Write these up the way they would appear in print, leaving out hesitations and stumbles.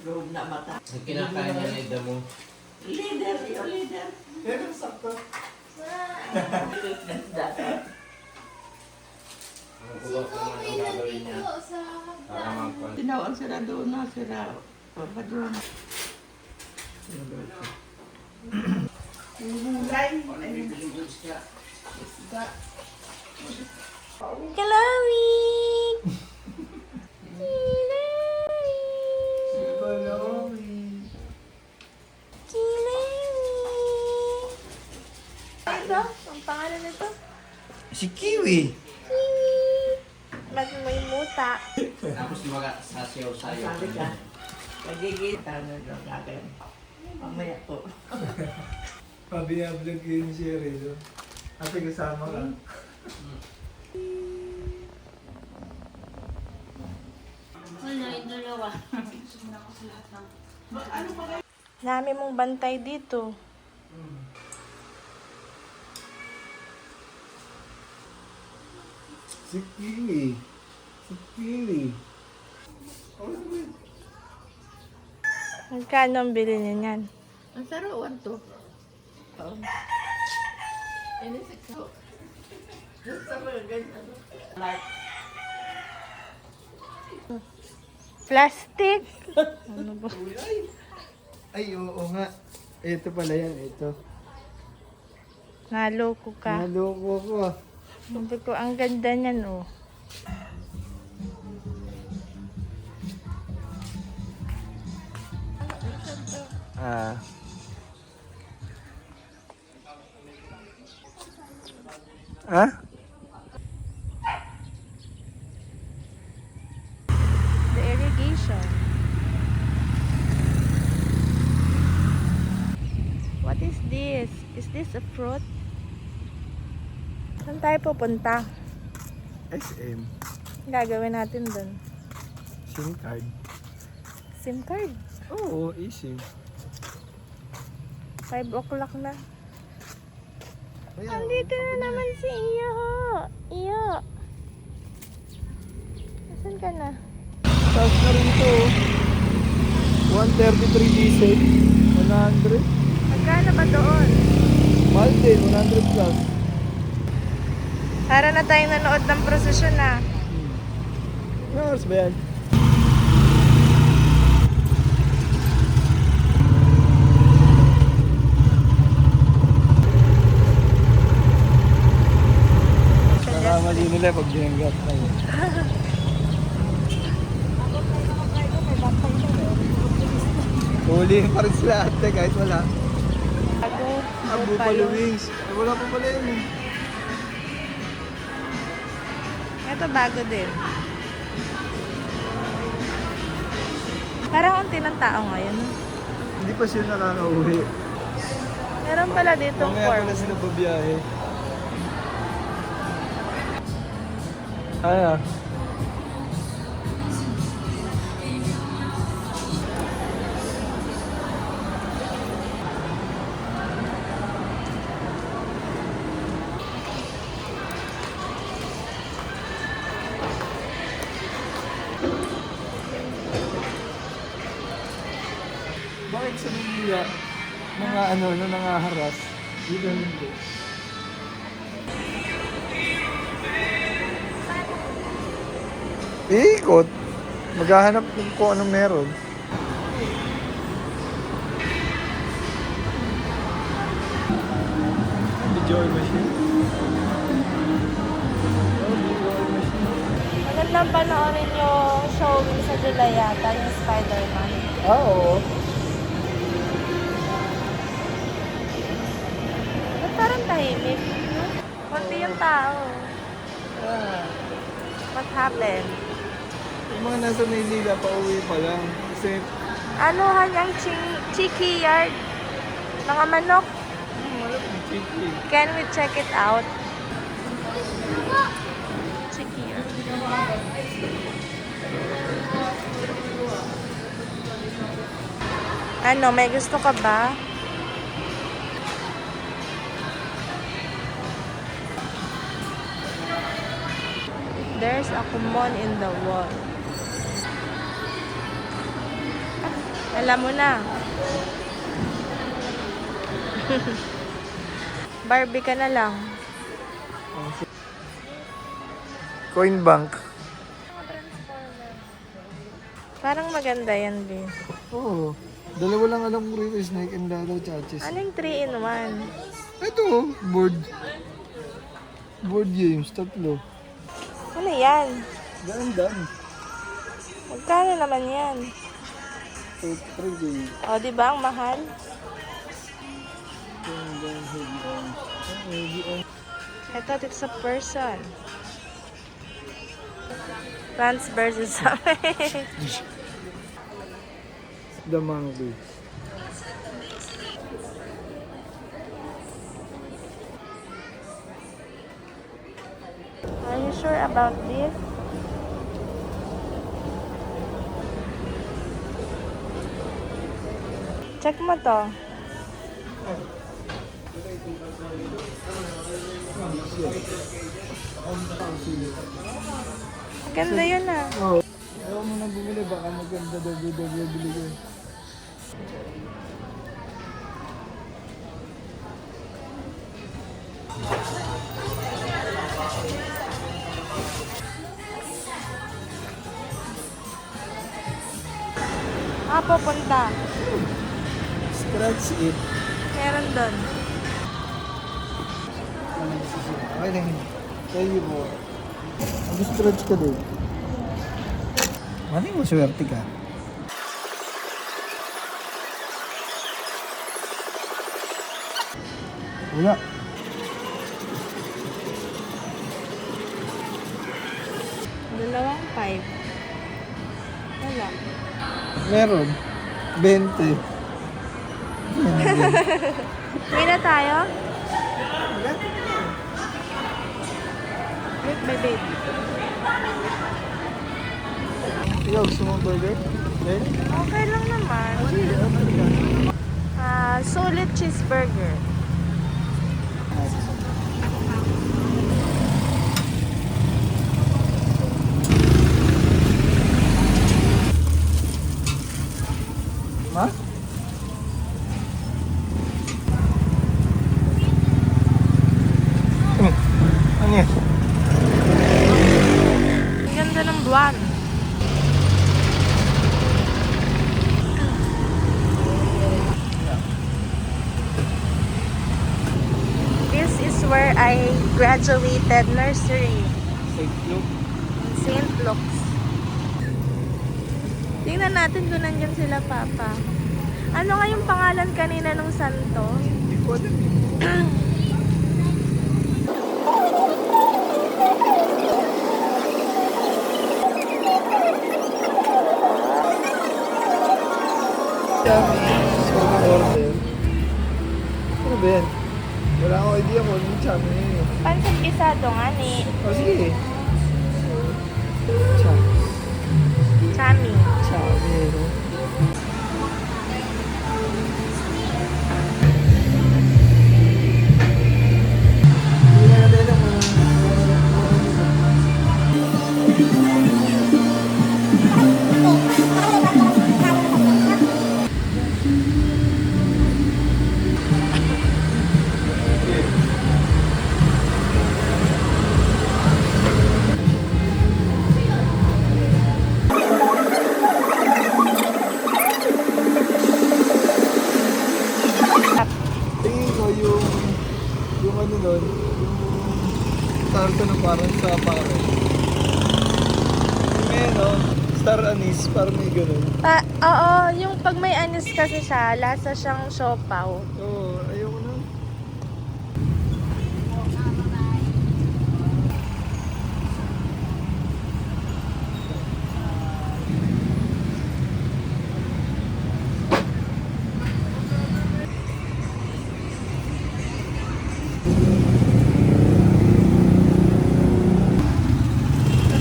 loob na mata. Ang kinakain niya na damo. Leader, yung leader. Pero sakto. Ano ko ba kung ano gagawin niya? Para magpon. Tinawag sila doon na sila. Papadron. Yung gulay. Isda. Chloe! Ito, ang pangalan nito? Si Kiwi. May muta. Tapos sasayaw sayo. Sabi ka. Pagigit. Ano yung gagawin? Mamaya po. Pabinablog yun si Rezo. Ate, kasama ka. Wala, yung dalawa. Dami mong bantay dito. Si Kiwi. Si Kiwi. Magkano ang bili niya niyan? Ang saruan to. Oo. Ini sa sa mga ganyan. Like, Plastic? Ano ba? Ay, oo nga. Ito pala yan, ito. Naloko ka. Naloko ko. Sabi ko, ang ganda niyan, oh. Ah. Ah? The irrigation. What is this? Is this a fruit? Saan tayo pupunta? SM. Ang gagawin natin doon? SIM card. SIM card. Oo, eSIM. 5 o'clock na. Ayan, Andito na naman si Iyo. Iyo. Nasaan ka na? Taas na rin ito. 133 diesel. 100. Magkano ba doon? Mahal din, 100 plus. Para na tayong nanood ng prosesyon na. Ano oras ba yan? Nakamali nila pag binanggat na yun. Huliin pa rin sila ate kahit wala. Bago. Ang Buffalo Wings. Ay, wala pa pala yun eh. Ito bago din. Parang unti ng tao ngayon. Hindi pa sila nakaka-uwi. Meron pala dito Mamaya form. pala sila babiyahe. Ano? Bakit sa Manila, mga ano, nangaharas? Dito hindi. Iikot. Maghahanap kung anong meron. Video machine. Magandang panoorin yung showing sa July yata, yung Spider-Man. Ah, oo. Ba't parang tahimik? Kunti yung tao. Ah. What happened? Yung mga nasa Maynila, pauwi pa lang. Kasi, Ano hanyang Chiki Yard? Mga manok? wala pong chiki. Can we check it out? Chiki Yard. Ano, may gusto ka ba? There's a kumon in the wall. Alam mo na. Barbie ka na lang. Coin bank. Parang maganda yan, B. Oo. Dalawa lang alam ko rito, Snake and Dado Chachis. Anong 3-in-1? Ito, board. Board games, tatlo. Ano yan? Daan. Magkano naman yan? 3 games. O, di ba ang mahal? Ito, it's a person. Plants versus zombies. The monkey. Are you sure about this? Check mo to. Ganda yun ah. Oo. Ayaw mo nang bumili, baka maganda daw bili ko. Pupunta. Scratch it. Meron doon. Okay lang. Thank you po. Mag-scratch ka din. Ano yung maswerte ka? Wala. Dalawang 5. Wala. Meron. 20. Uwi na tayo? Wait, baby. Ikaw, gusto mong burger? Okay? Okay lang naman. Sige, ano ka? Solid cheeseburger. Ma? Ano yan? Ang ganda ng buwan. This is where I graduated nursery. Thank you. St. Luke's. Tingnan natin doon nandiyan sila, Papa. Ano nga yung pangalan kanina ng santo? Hindi ko alam eh. So, order. Ano ba yan? Wala akong idea kung anong chami yun. Pansit pisado nga ni Oh, sige. Chami. Chami. Chami, no? Hindi na natin alam kung tingin ko yung ano nun, yung tawag ko na parang sa pare. May ano, star anise, parang may ganun. Oo, yung pag may anis kasi siya, lasa siyang siopaw. Oo, ayoko na.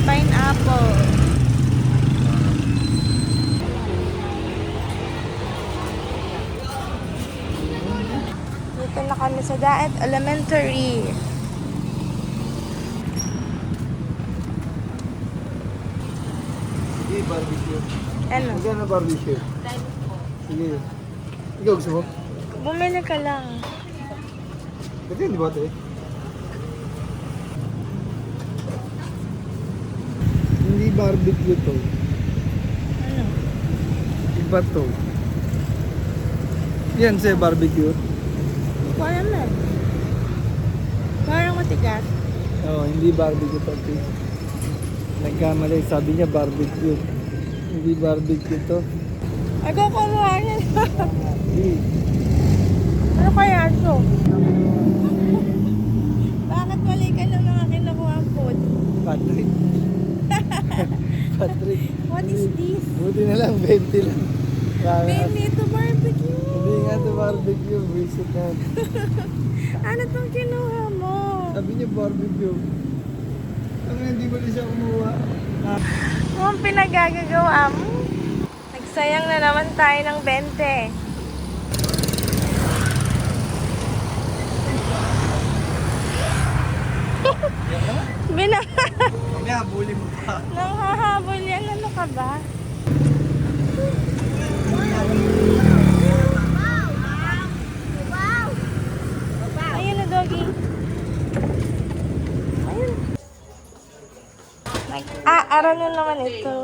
Pineapple. Dito na kami sa Daet Elementary. Sige, barbecue. Ano? Magkano barbecue? Sige. Ikaw gusto mo? Bumili ka lang. Ito yun, di ba ate? Hindi barbecue to. Ano? Iba to. Yan siya barbecue. Ko alam na. Parang matigas. Oo, hindi barbecue to. Ate. Nagkamali, sabi niya barbecue. Hindi barbecue to. Ako kumuha niya. Hindi. Ano kaya ito? Bakit mali ka ng mga kinukuha ang food? Patrick. Patrick. What is this? Buti na lang, 20 lang. Baby, ito barbecue. Hindi nga to barbecue, visit na. Ano itong kinuha mo? Sabi niya barbecue. Ang hindi ko rin siya kumuha. Ano ang pinagagagawa mo? Nagsayang na naman tayo ng 20. Bina... Kami habulin mo pa. Nang hahabol yan, ano ka ba? Ayun na, doggy. Ayun. Araw na naman ito.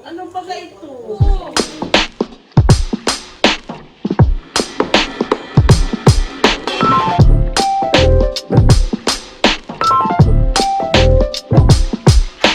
Ano ba ito?